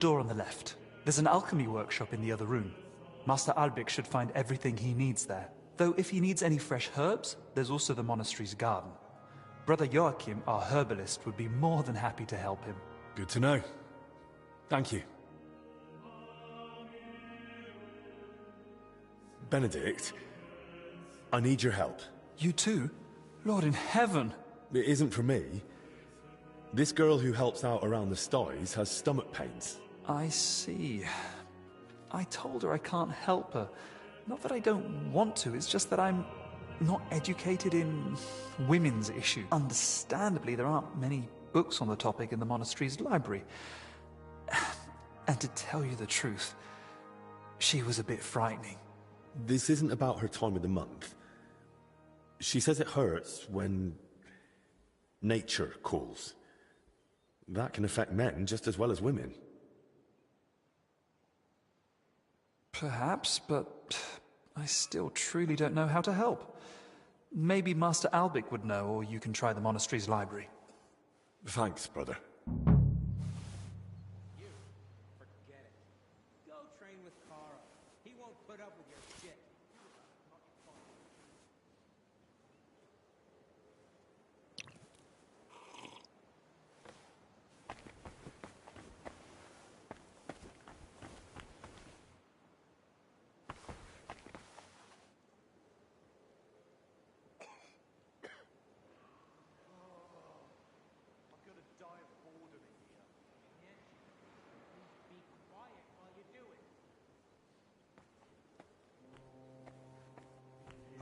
Door on the left. There's an alchemy workshop in the other room. Master Albik should find everything he needs there. Though if he needs any fresh herbs, there's also the monastery's garden. Brother Joachim, our herbalist, would be more than happy to help him. Good to know. Thank you. Benedict, I need your help. You too? Lord in heaven! It isn't for me. This girl who helps out around the sties has stomach pains. I see. I told her I can't help her. Not that I don't want to, it's just that I'm not educated in women's issues. Understandably, there aren't many books on the topic in the monastery's library. And to tell you the truth, she was a bit frightening. This isn't about her time of the month. She says it hurts when nature calls. That can affect men just as well as women. Perhaps, but I still truly don't know how to help. Maybe Master Albik would know, or you can try the monastery's library. Thanks, brother. You, forget it. Go train with Carl. He won't put up with your shit.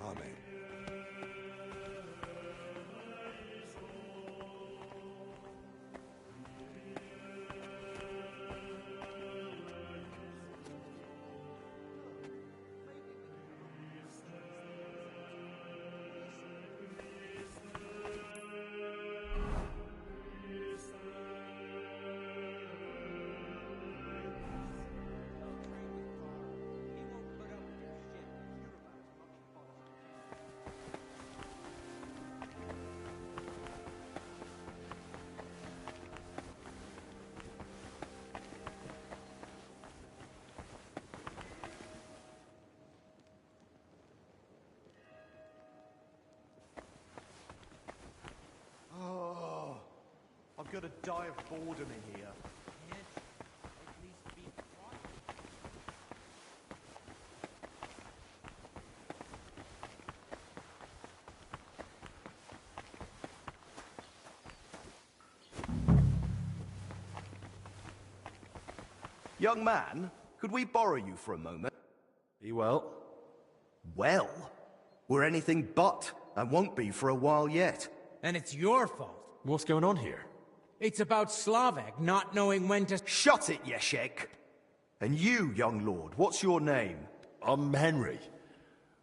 Amen. I'm gonna die of boredom in here. Can't at least be quiet. Young man, could we borrow you for a moment? Be well. Well, we're anything but, and won't be for a while yet. And it's your fault. What's going on here? It's about Slavek not knowing when to... Shut it, Yeshek! And you, young lord, what's your name? I'm Henry,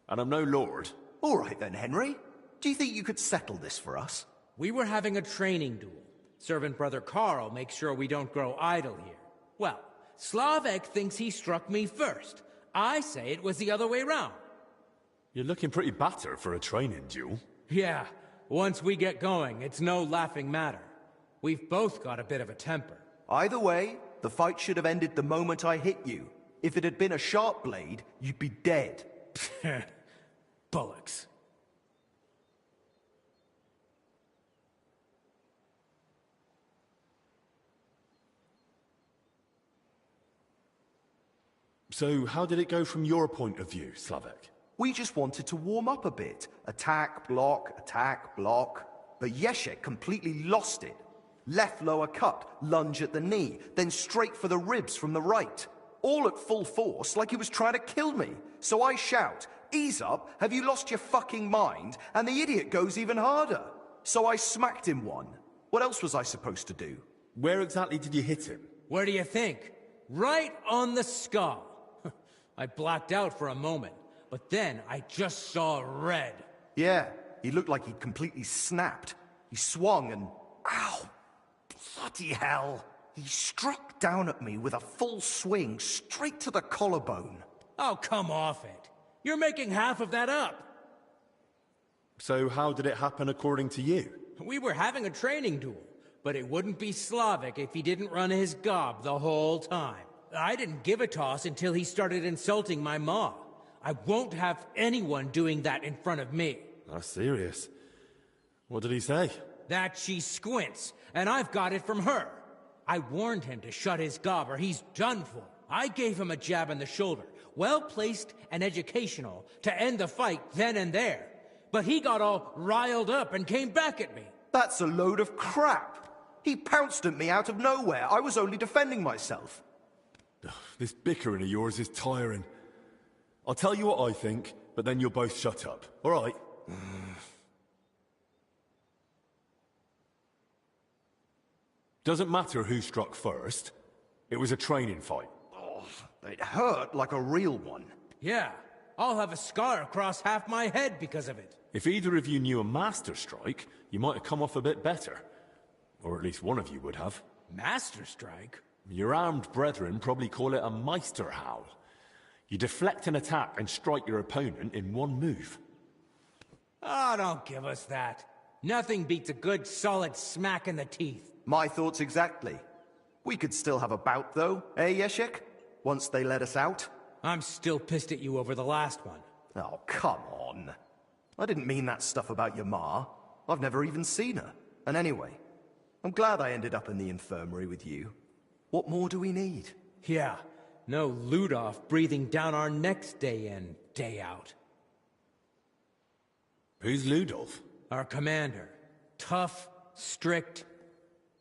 and I'm no lord. All right then, Henry. Do you think you could settle this for us? We were having a training duel. Servant Brother Carl makes sure we don't grow idle here. Well, Slavek thinks he struck me first. I say it was the other way round. You're looking pretty battered for a training duel. Yeah, once we get going, it's no laughing matter. We've both got a bit of a temper. Either way, the fight should have ended the moment I hit you. If it had been a sharp blade, you'd be dead. Bullocks. So how did it go from your point of view, Slavek? We just wanted to warm up a bit. Attack, block. But Yeshek completely lost it. Left lower cut, lunge at the knee, then straight for the ribs from the right. All at full force, like he was trying to kill me. So I shout, "Ease up, have you lost your fucking mind?" And the idiot goes even harder. So I smacked him one. What else was I supposed to do? Where exactly did you hit him? Where do you think? Right on the skull. I blacked out for a moment, but then I just saw red. Yeah, he looked like he'd completely snapped. He swung and... Ow! Bloody hell! He struck down at me with a full swing straight to the collarbone. Oh, come off it. You're making half of that up. So how did it happen according to you? We were having a training duel. but it wouldn't be Slavic if he didn't run his gob the whole time. I didn't give a toss until he started insulting my ma. I won't have anyone doing that in front of me. That's serious. What did he say? That she squints, and I've got it from her. I warned him to shut his gob or he's done for. I gave him a jab in the shoulder, well-placed and educational, to end the fight then and there. But he got all riled up and came back at me. That's a load of crap. He pounced at me out of nowhere. I was only defending myself. This bickering of yours is tiring. I'll tell you what I think, but then you'll both shut up, all right? Doesn't matter who struck first. It was a training fight. Oh, it hurt like a real one. Yeah, I'll have a scar across half my head because of it. If either of you knew a master strike, you might have come off a bit better. Or at least one of you would have. Master strike? Your armed brethren probably call it a Meisterhowl. You deflect an attack and strike your opponent in one move. Oh, don't give us that. Nothing beats a good solid smack in the teeth. My thoughts exactly. We could still have a bout, though, eh, Yeshik? Once they let us out. I'm still pissed at you over the last one. Oh, come on. I didn't mean that stuff about your ma. I've never even seen her. And anyway, I'm glad I ended up in the infirmary with you. What more do we need? Yeah, no Ludov breathing down our necks day in, day out. Who's Ludolf? Our commander. Tough, strict,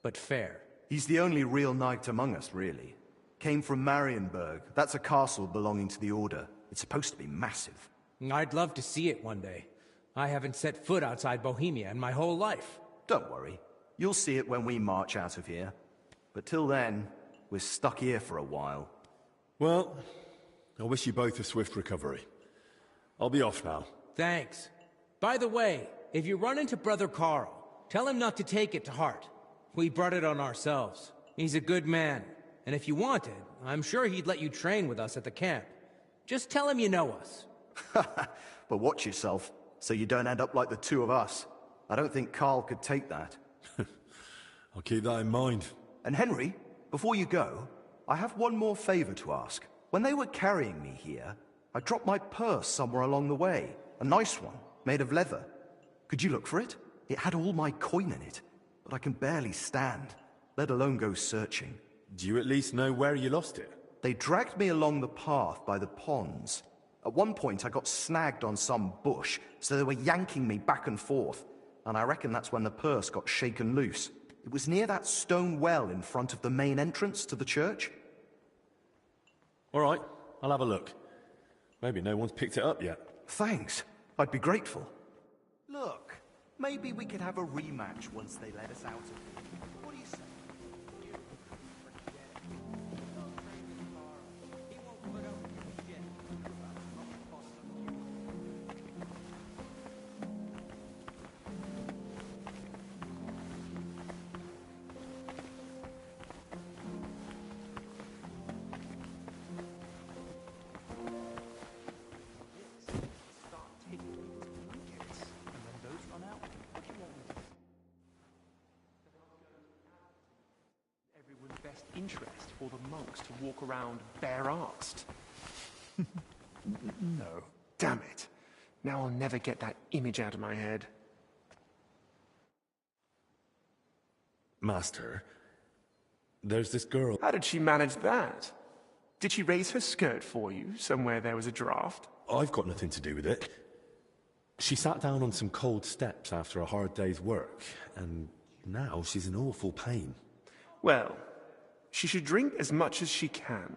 but fair. He's the only real knight among us, really. Came from Marienburg. That's a castle belonging to the Order. It's supposed to be massive. I'd love to see it one day. I haven't set foot outside Bohemia in my whole life. Don't worry. You'll see it when we march out of here. But till then, we're stuck here for a while. Well, I wish you both a swift recovery. I'll be off now. Thanks. By the way, if you run into Brother Carl, tell him not to take it to heart. We brought it on ourselves. He's a good man. And if you wanted, I'm sure he'd let you train with us at the camp. Just tell him you know us. But watch yourself, so you don't end up like the two of us. I don't think Carl could take that. I'll keep that in mind. And Henry, before you go, I have one more favor to ask. When they were carrying me here, I dropped my purse somewhere along the way. A nice one, made of leather. Could you look for it? It had all my coin in it, but I can barely stand, let alone go searching. Do you at least know where you lost it? They dragged me along the path by the ponds. At one point, I got snagged on some bush, so they were yanking me back and forth, and I reckon that's when the purse got shaken loose. It was near that stone well in front of the main entrance to the church. All right, I'll have a look. Maybe no one's picked it up yet. Thanks. I'd be grateful. Look, maybe we could have a rematch once they let us out of here. What do you say? Best interest for the monks to walk around bare-arsed. No. Damn it. Now I'll never get that image out of my head. Master, there's this girl. How did she manage that? Did she raise her skirt for you, somewhere there was a draft? I've got nothing to do with it. She sat down on some cold steps after a hard day's work, and now she's in awful pain. Well, she should drink as much as she can.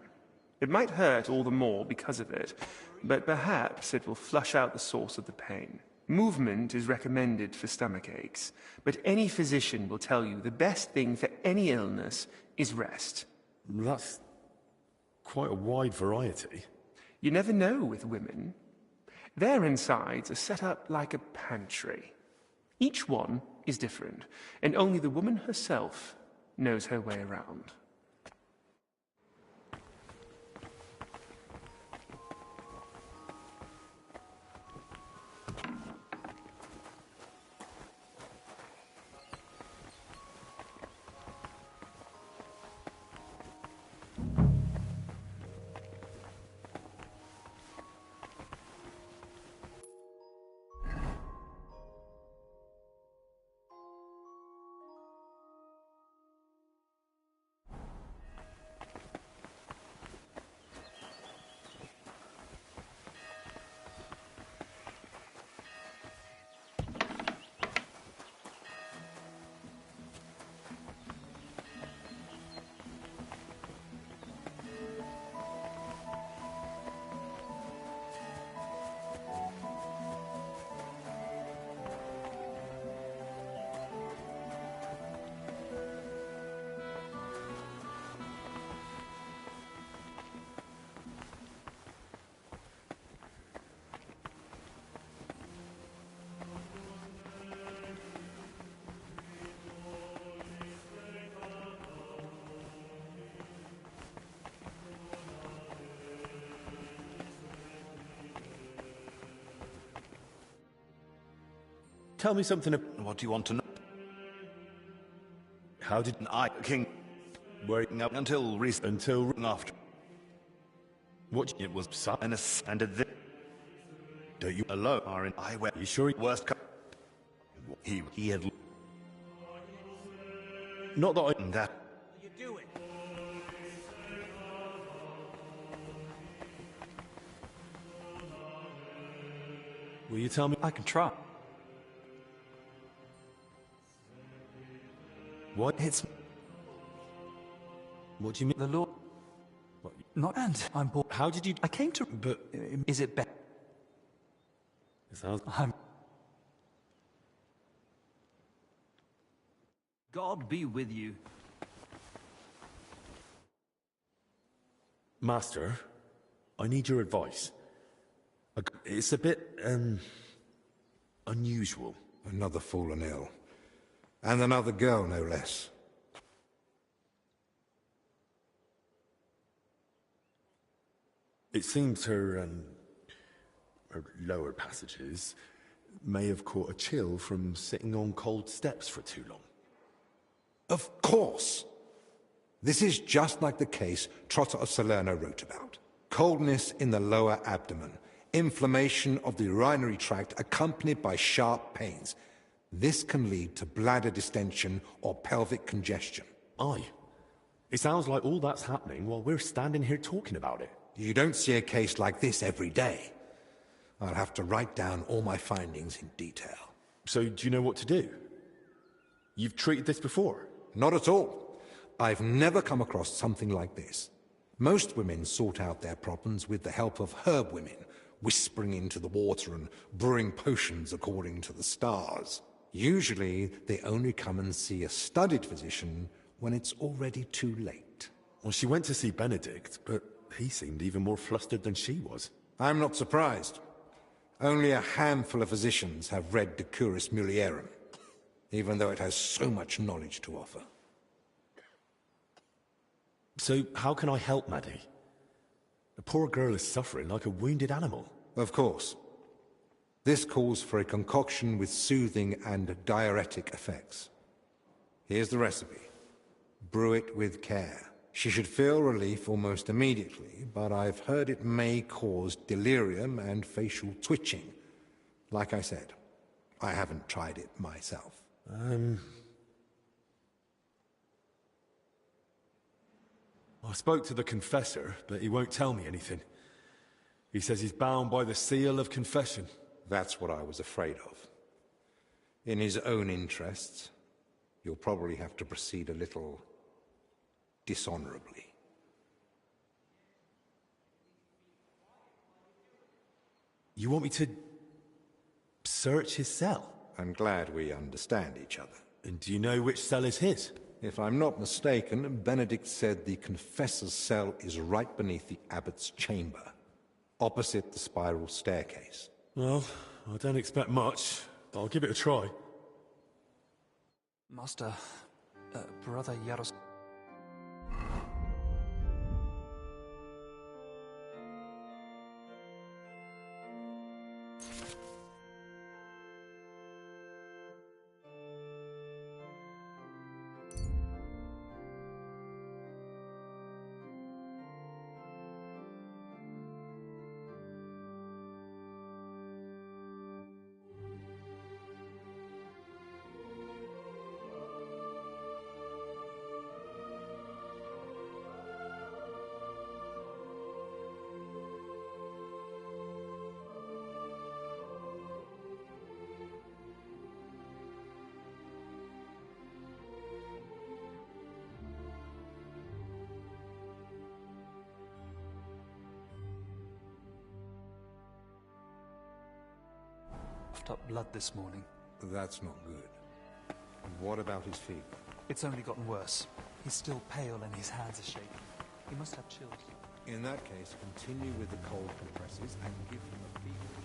It might hurt all the more because of it, but perhaps it will flush out the source of the pain. Movement is recommended for stomach aches, but any physician will tell you the best thing for any illness is rest. That's quite a wide variety. You never know with women. Their insides are set up like a pantry. Each one is different, and only the woman herself knows her way around. tell me something? What do you want to know? How did I, King, where until recent, until after what? it was Son? and ascended the Don't you? alone are in I went. You sure? Worst. He had Not that I. that. You do it. Will you tell me? I can try. What? It's What do you mean? the law. What? Not and I'm bored. How did you? I came to. But Is it better? it sounds. I'm. God be with you. Master, I need your advice. It's a bit unusual. Another fallen ill. And another girl, no less. It seems her lower passages may have caught a chill from sitting on cold steps for too long. Of course. This is just like the case Trotter of Salerno wrote about. Coldness in the lower abdomen. Inflammation of the urinary tract accompanied by sharp pains. This can lead to bladder distension or pelvic congestion. Aye. It sounds like all that's happening while we're standing here talking about it. You don't see a case like this every day. I'll have to write down all my findings in detail. So do you know what to do? You've treated this before? Not at all. I've never come across something like this. Most women sort out their problems with the help of herb women, whispering into the water and brewing potions according to the stars. Usually, they only come and see a studied physician when it's already too late. Well, she went to see Benedict, but he seemed even more flustered than she was. I'm not surprised. Only a handful of physicians have read De Curis Mulierum, even though it has so much knowledge to offer. So how can I help Maddie? The poor girl is suffering like a wounded animal. Of course. This calls for a concoction with soothing and diuretic effects. Here's the recipe. Brew it with care. She should feel relief almost immediately, but I've heard it may cause delirium and facial twitching. Like I said, I haven't tried it myself. I spoke to the confessor, but he won't tell me anything. He says he's bound by the seal of confession. That's what I was afraid of. In his own interests, you'll probably have to proceed a little dishonorably. You want me to search his cell? I'm glad we understand each other. And do you know which cell is his? If I'm not mistaken, Benedict said the confessor's cell is right beneath the abbot's chamber, opposite the spiral staircase. Well, I don't expect much, but I'll give it a try. Master, Brother Yaros. Up blood this morning. That's not good. What about his fever? It's only gotten worse. He's still pale and his hands are shaking. He must have chills. In that case, continue with the cold compresses and give him a fever.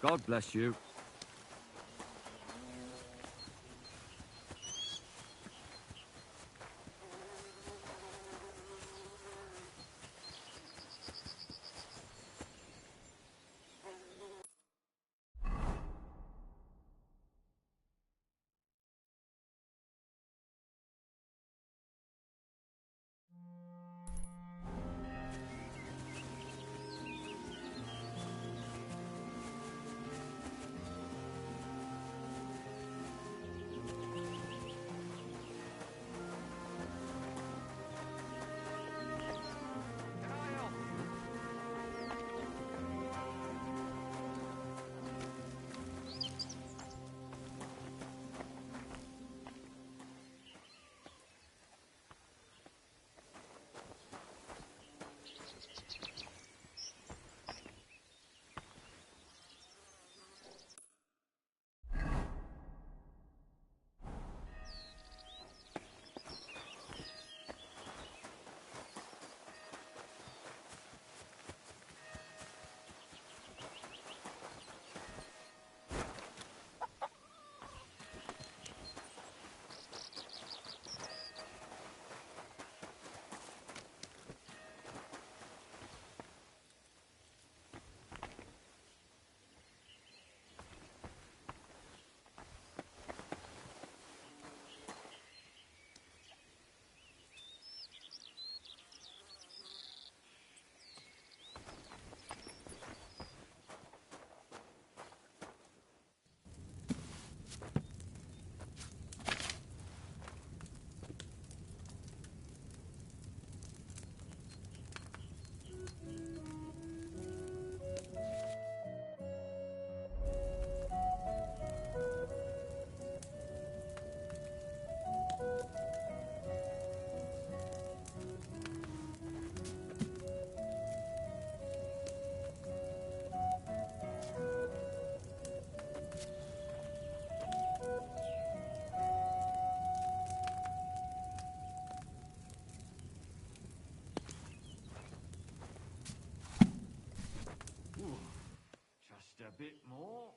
God bless you. Just a bit more.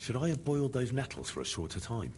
Should I have boiled those nettles for a shorter time?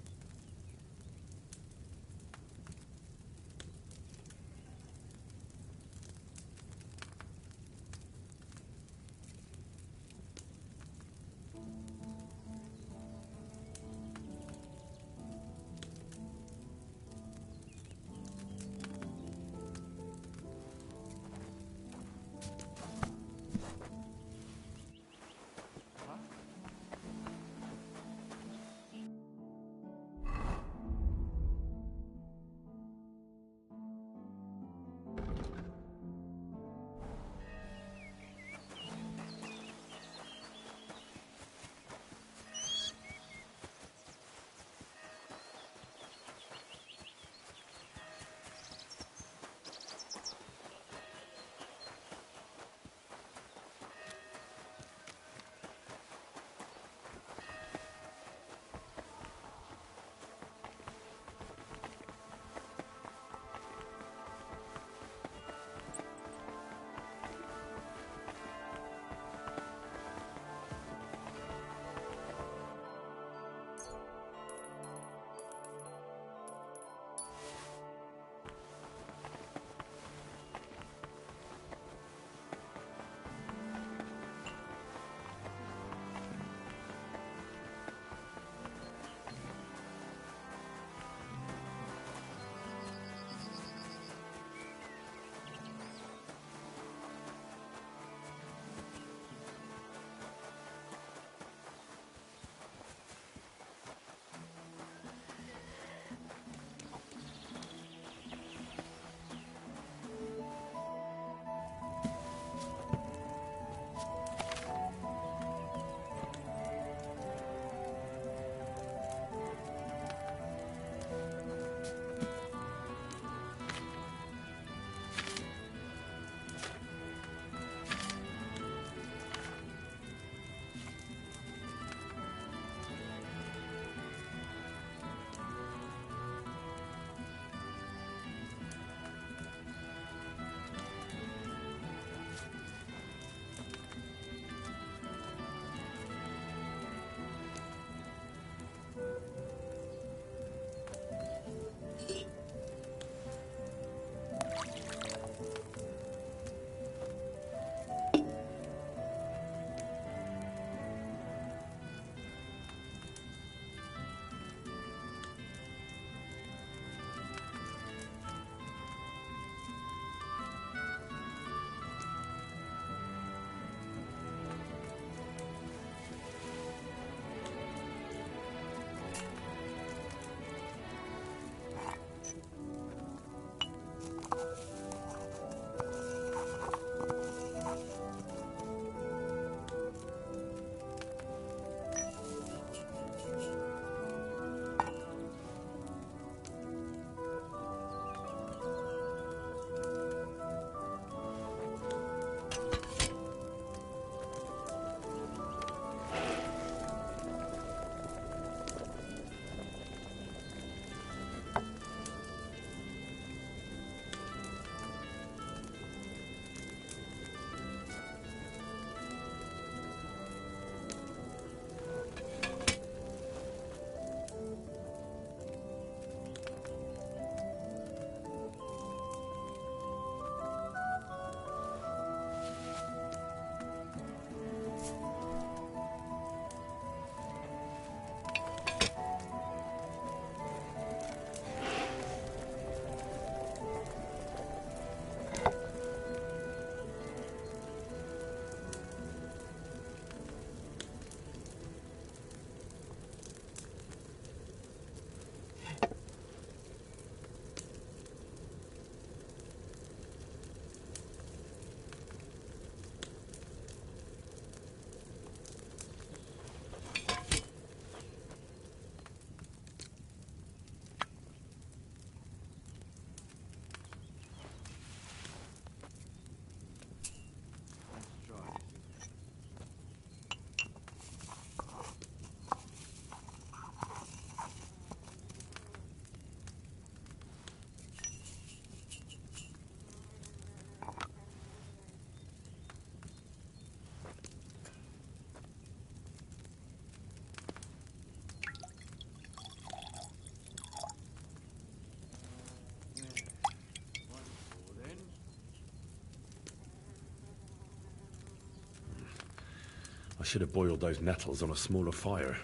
should have boiled those nettles on a smaller fire.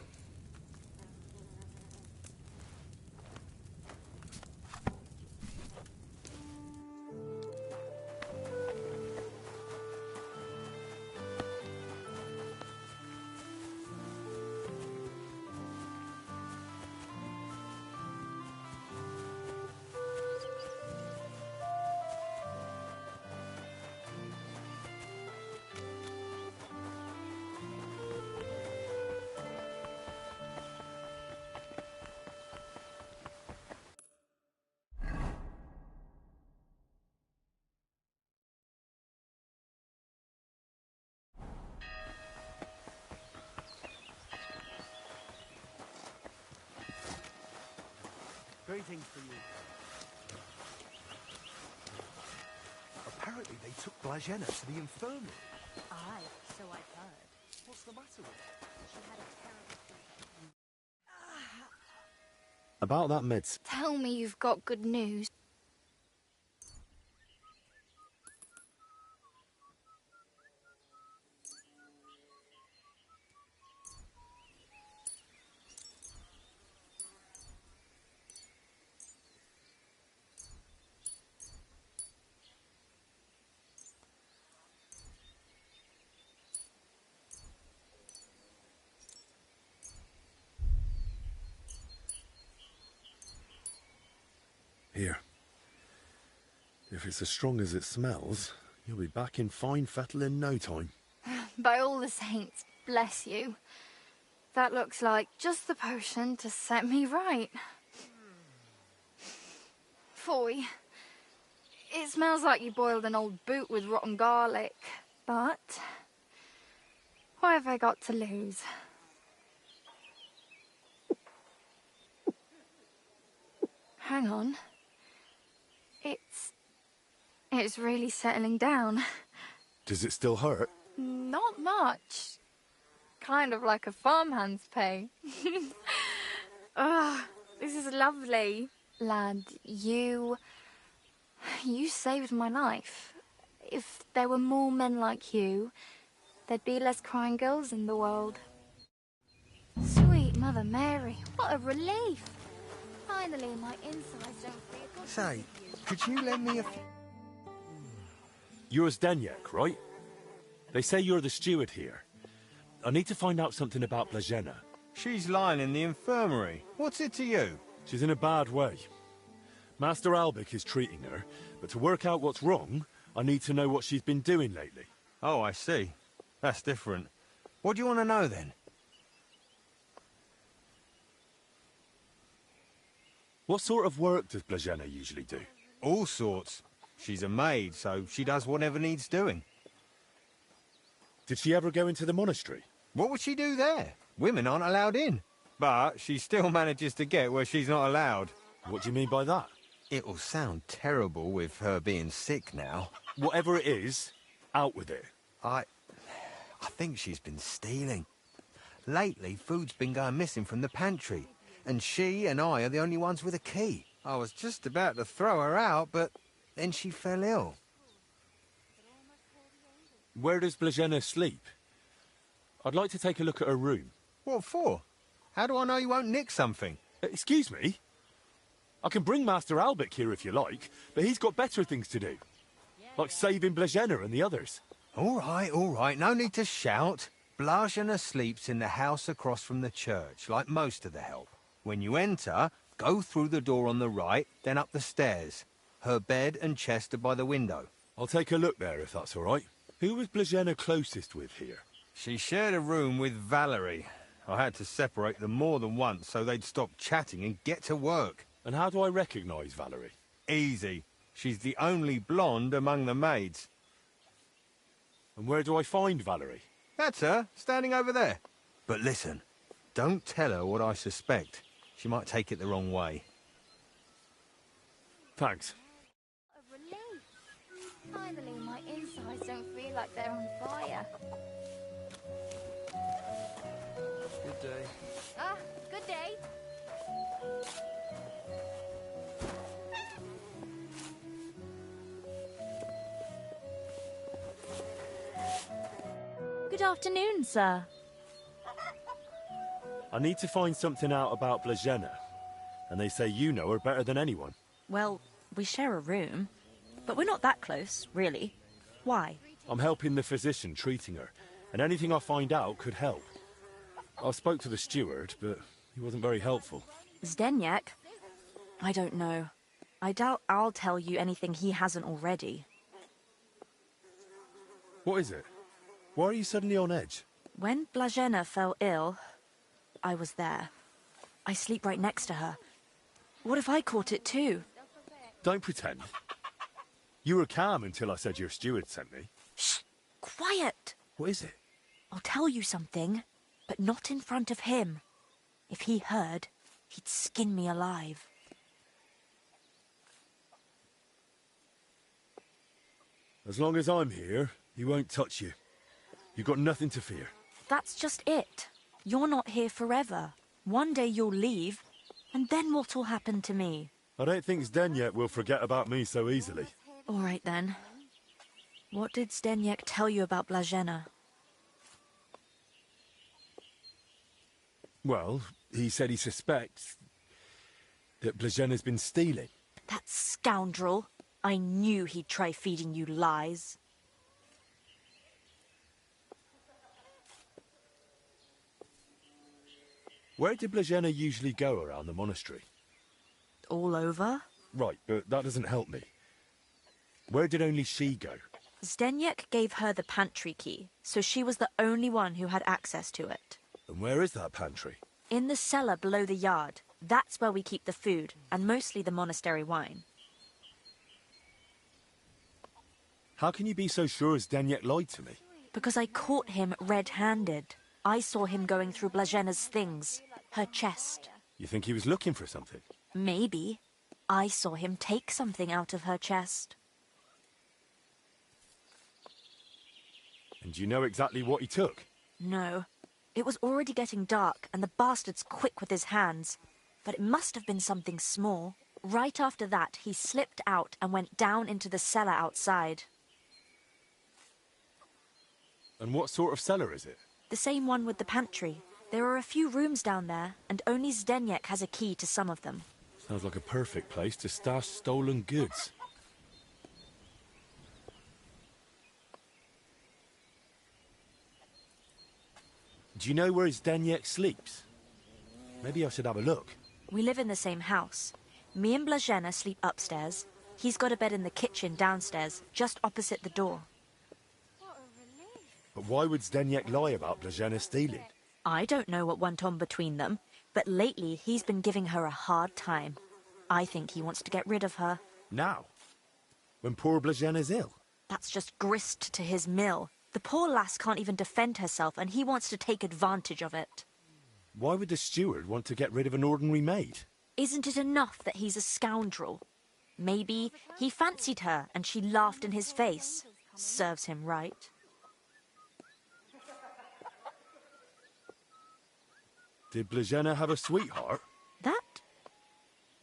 Greetings for you. Apparently they took Blajena to the infirmary. Aye, so I've heard. What's the matter with her? She had a terrible... About that meds. Tell me you've got good news. Here. If it's as strong as it smells, you'll be back in fine fettle in no time. By all the saints, bless you. That looks like just the potion to set me right. Foy. It smells like you boiled an old boot with rotten garlic. But what have I got to lose? Hang on. It's really settling down. Does it still hurt? Not much. Kind of like a farmhand's pay. Oh, this is lovely. Lad, you saved my life. If there were more men like you, there'd be less crying girls in the world. Sweet Mother Mary, what a relief. Finally, my insides don't feel... Say, could you lend me a... You're Zdeněk, right? They say you're the steward here. I need to find out something about Blajena. She's lying in the infirmary. What's it to you? She's in a bad way. Master Albic is treating her, but to work out what's wrong, I need to know what she's been doing lately. Oh, I see. That's different. What do you want to know, then? What sort of work does Blajena usually do? All sorts. She's a maid, so she does whatever needs doing. Did she ever go into the monastery? What would she do there? Women aren't allowed in. But she still manages to get where she's not allowed. What do you mean by that? It'll sound terrible with her being sick now. Whatever it is, out with it. I think she's been stealing. Lately, food's been going missing from the pantry, and she and I are the only ones with a key. I was just about to throw her out, but then she fell ill. Where does Blajena sleep? I'd like to take a look at her room. What for? How do I know you won't nick something? Excuse me? I can bring Master Albic here if you like, but he's got better things to do. Like saving Blajena and the others. All right, no need to shout. Blajena sleeps in the house across from the church, like most of the help. When you enter, go through the door on the right, then up the stairs. Her bed and chest are by the window. I'll take a look there if that's all right. Who was Blajena closest with here? She shared a room with Valerie. I had to separate them more than once so they'd stop chatting and get to work. And how do I recognise Valerie? Easy. She's the only blonde among the maids. And where do I find Valerie? That's her, standing over there. But listen, don't tell her what I suspect. She might take it the wrong way. Thanks. A relief. Finally, my insides don't feel like they're on fire. Good day. Ah, good day. Good afternoon, sir. I need to find something out about Blazena. And they say you know her better than anyone. Well, we share a room. But we're not that close, really. Why? I'm helping the physician treating her, and anything I find out could help. I spoke to the steward, but he wasn't very helpful. Zdeněk? I don't know. I doubt I'll tell you anything he hasn't already. What is it? Why are you suddenly on edge? When Blazena fell ill, I was there. I sleep right next to her. What if I caught it too? Don't pretend. You were calm until I said your steward sent me. Shh! Quiet! What is it? I'll tell you something, but not in front of him. If he heard, he'd skin me alive. As long as I'm here, he won't touch you. You've got nothing to fear. That's just it. You're not here forever. One day you'll leave, and then what'll happen to me? I don't think Zdeněk will forget about me so easily. All right, then. What did Zdeněk tell you about Blazena? Well, he said he suspects that Blazena's been stealing. That scoundrel! I knew he'd try feeding you lies. Where did Blazena usually go around the monastery? All over? Right, but that doesn't help me. Where did only she go? Zdeněk gave her the pantry key, so she was the only one who had access to it. And where is that pantry? In the cellar below the yard. That's where we keep the food, and mostly the monastery wine. How can you be so sure Zdeněk lied to me? Because I caught him red-handed. I saw him going through Blazena's things. Her chest. You think he was looking for something? Maybe. I saw him take something out of her chest. And do you know exactly what he took? No. It was already getting dark, and the bastard's quick with his hands. But it must have been something small. Right after that, he slipped out and went down into the cellar outside. And what sort of cellar is it? The same one with the pantry. There are a few rooms down there, and only Zdeněk has a key to some of them. Sounds like a perfect place to stash stolen goods. Do you know where Zdeněk sleeps? Maybe I should have a look. We live in the same house. Me and Blazena sleep upstairs. He's got a bed in the kitchen downstairs, just opposite the door. But why would Zdeněk lie about Blazena stealing? I don't know what went on between them, but lately he's been giving her a hard time. I think he wants to get rid of her. Now? When poor Blazena's ill? That's just grist to his mill. The poor lass can't even defend herself, and he wants to take advantage of it. Why would the steward want to get rid of an ordinary maid? Isn't it enough that he's a scoundrel? Maybe he fancied her and she laughed in his face. Serves him right. Did Blazena have a sweetheart? That?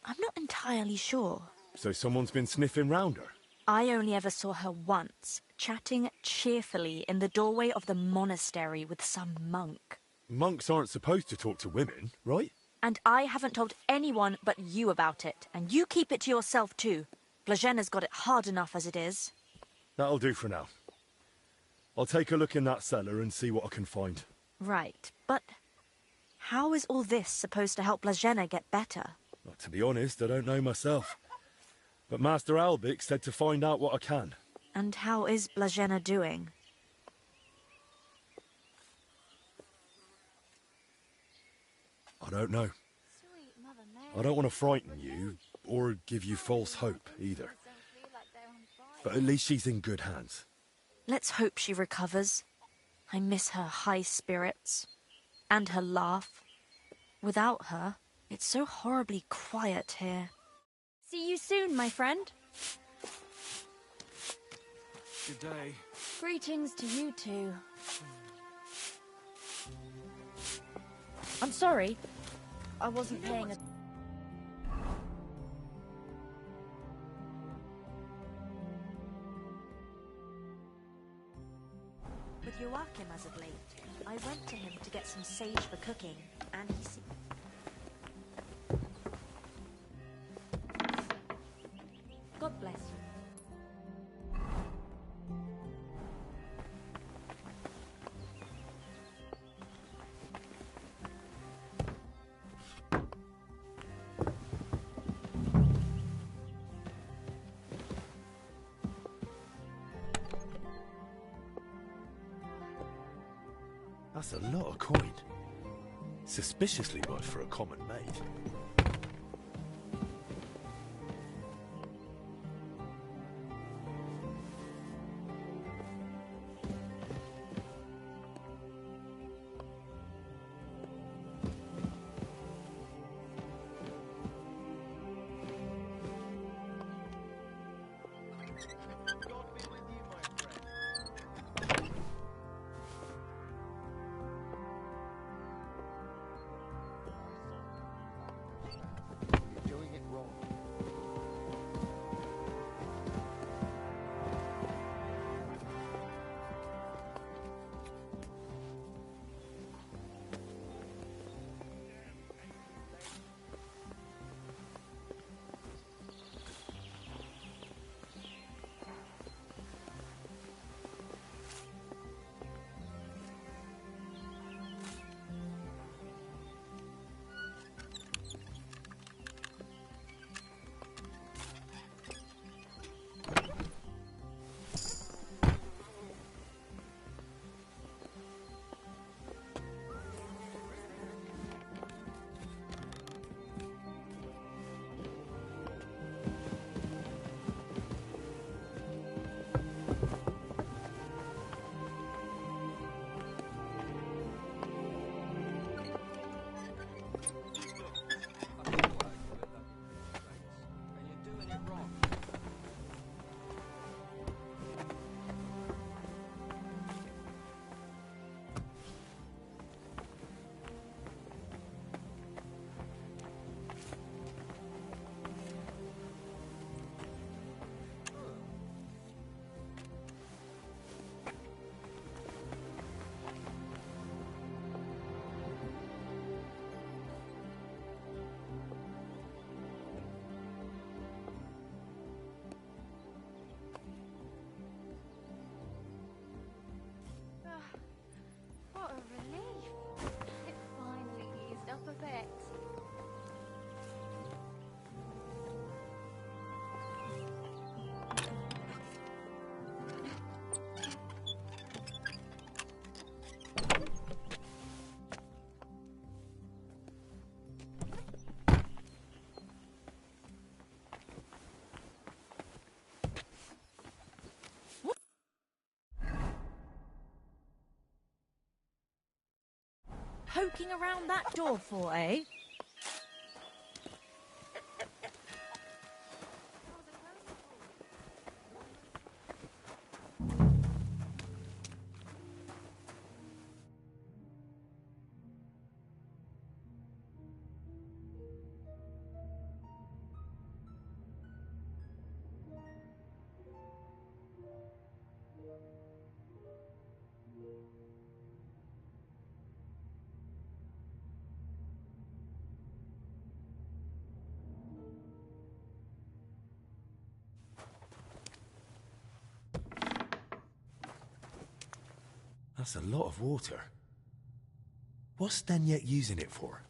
I'm not entirely sure. So someone's been sniffing round her? I only ever saw her once, chatting cheerfully in the doorway of the monastery with some monk. Monks aren't supposed to talk to women, right? And I haven't told anyone but you about it, and you keep it to yourself too. Blazena's got it hard enough as it is. That'll do for now. I'll take a look in that cellar and see what I can find. Right, but how is all this supposed to help Blazena get better? Well, to be honest, I don't know myself. But Master Albik said to find out what I can. And how is Blazena doing? I don't know. I don't want to frighten you, or give you false hope, either. But at least she's in good hands. Let's hope she recovers. I miss her high spirits. And her laugh. Without her, it's so horribly quiet here. See you soon, my friend. Good day. Greetings to you too. I'm sorry. I wasn't paying attention. with Joachim as of late. I went to him to get some sage for cooking, and he God bless you. That's a lot of coin. Suspiciously much for a common maid. What a relief. It finally eased up a bit. Poking around that door for, eh? That's a lot of water. What's Denyek using it for?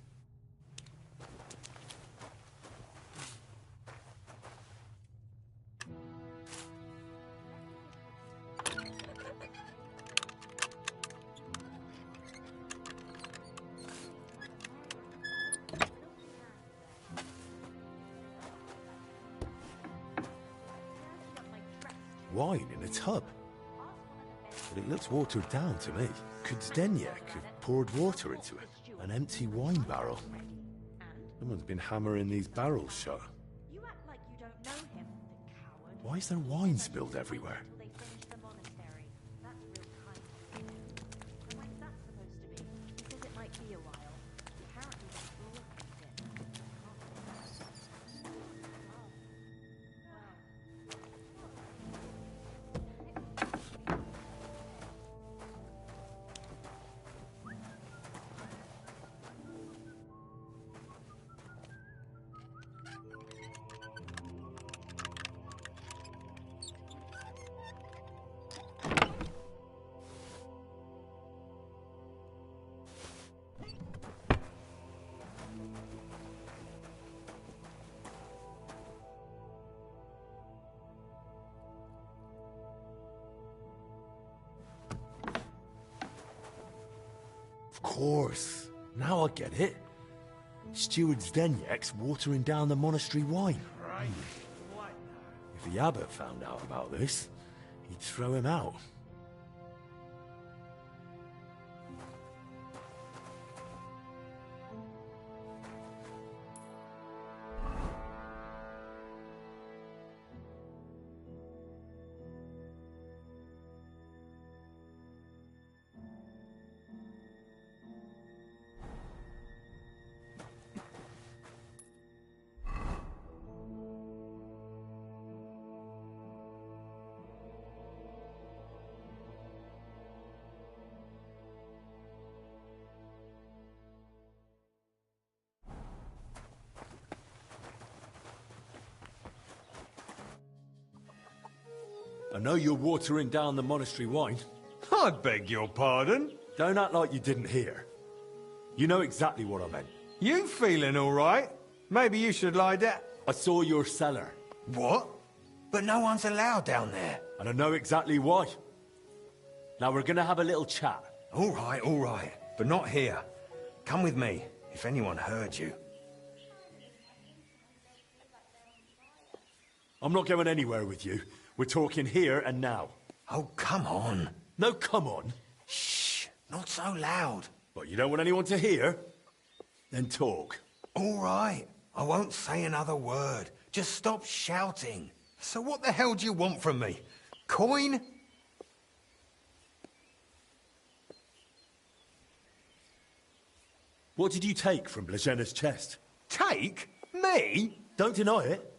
Wine in a tub. But it looks watered down to me. Could Denyek have poured water into it? An empty wine barrel. Someone's been hammering these barrels shut. You act like you don't know him, the coward. Why is there wine spilled everywhere? They finish the monastery. That's real kind of him. And when's that supposed to be? He says it might be a while. Apparently that's all it. Of course. Now I get it. Steward Zdenyek's watering down the monastery wine. Right. If the abbot found out about this, he'd throw him out. I know you're watering down the monastery wine. I beg your pardon? Don't act like you didn't hear. You know exactly what I meant. You feeling all right? Maybe you should lie down. I saw your cellar. What? But no one's allowed down there. And I know exactly why. Now we're gonna have a little chat. All right. But not here. Come with me, if anyone heard you. I'm not going anywhere with you. We're talking here and now. Oh, come on. No, come on. Shh, not so loud. But you don't want anyone to hear? Then talk. All right. I won't say another word. Just stop shouting. So what the hell do you want from me? Coin? What did you take from Blažena's chest? Take? Me? Don't deny it.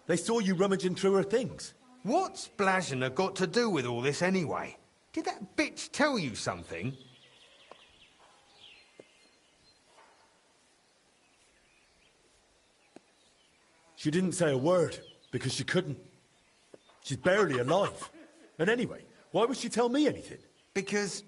They saw you rummaging through her things. What's Blažena got to do with all this anyway? Did that bitch tell you something? She didn't say a word, because she couldn't. She's barely alive. And anyway, why would she tell me anything? Because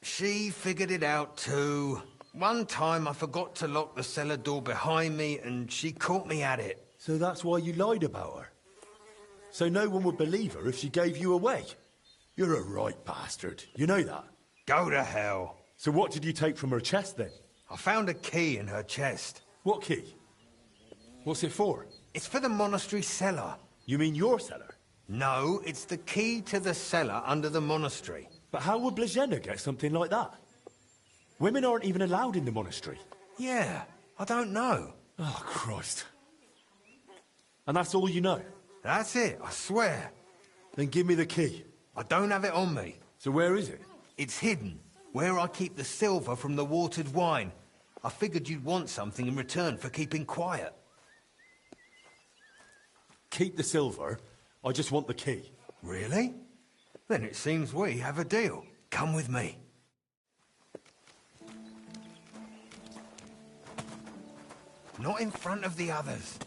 she figured it out too. One time I forgot to lock the cellar door behind me and she caught me at it. So that's why you lied about her? So no one would believe her if she gave you away? You're a right bastard. You know that? Go to hell. So what did you take from her chest then? I found a key in her chest. What key? What's it for? It's for the monastery cellar. You mean your cellar? No, it's the key to the cellar under the monastery. But how would Blažena get something like that? Women aren't even allowed in the monastery. Yeah, I don't know. Oh, Christ. And that's all you know? That's it, I swear. Then give me the key. I don't have it on me. So where is it? It's hidden, where I keep the silver from the watered wine. I figured you'd want something in return for keeping quiet. Keep the silver. I just want the key. Really? Then it seems we have a deal. Come with me. Not in front of the others.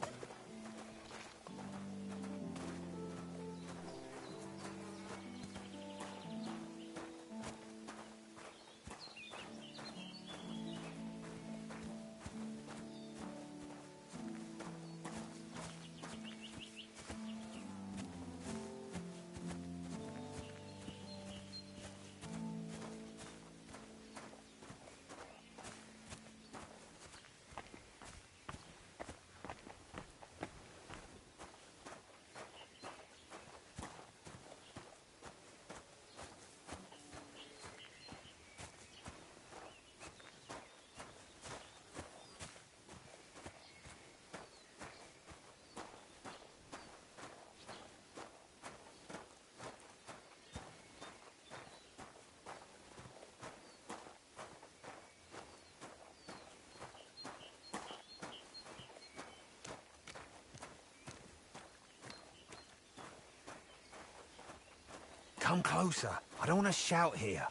Come closer. I don't want to shout here.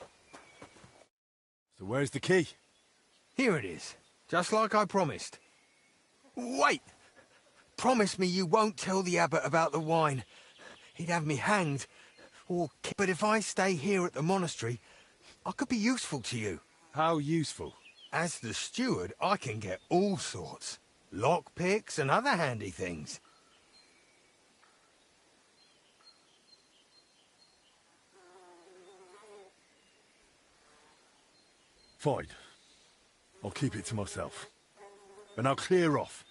So where's the key? Here it is. Just like I promised. Wait! Promise me you won't tell the abbot about the wine. He'd have me hanged. But if I stay here at the monastery, I could be useful to you. How useful? As the steward, I can get all sorts. Lockpicks and other handy things. Fine. I'll keep it to myself. And now clear off.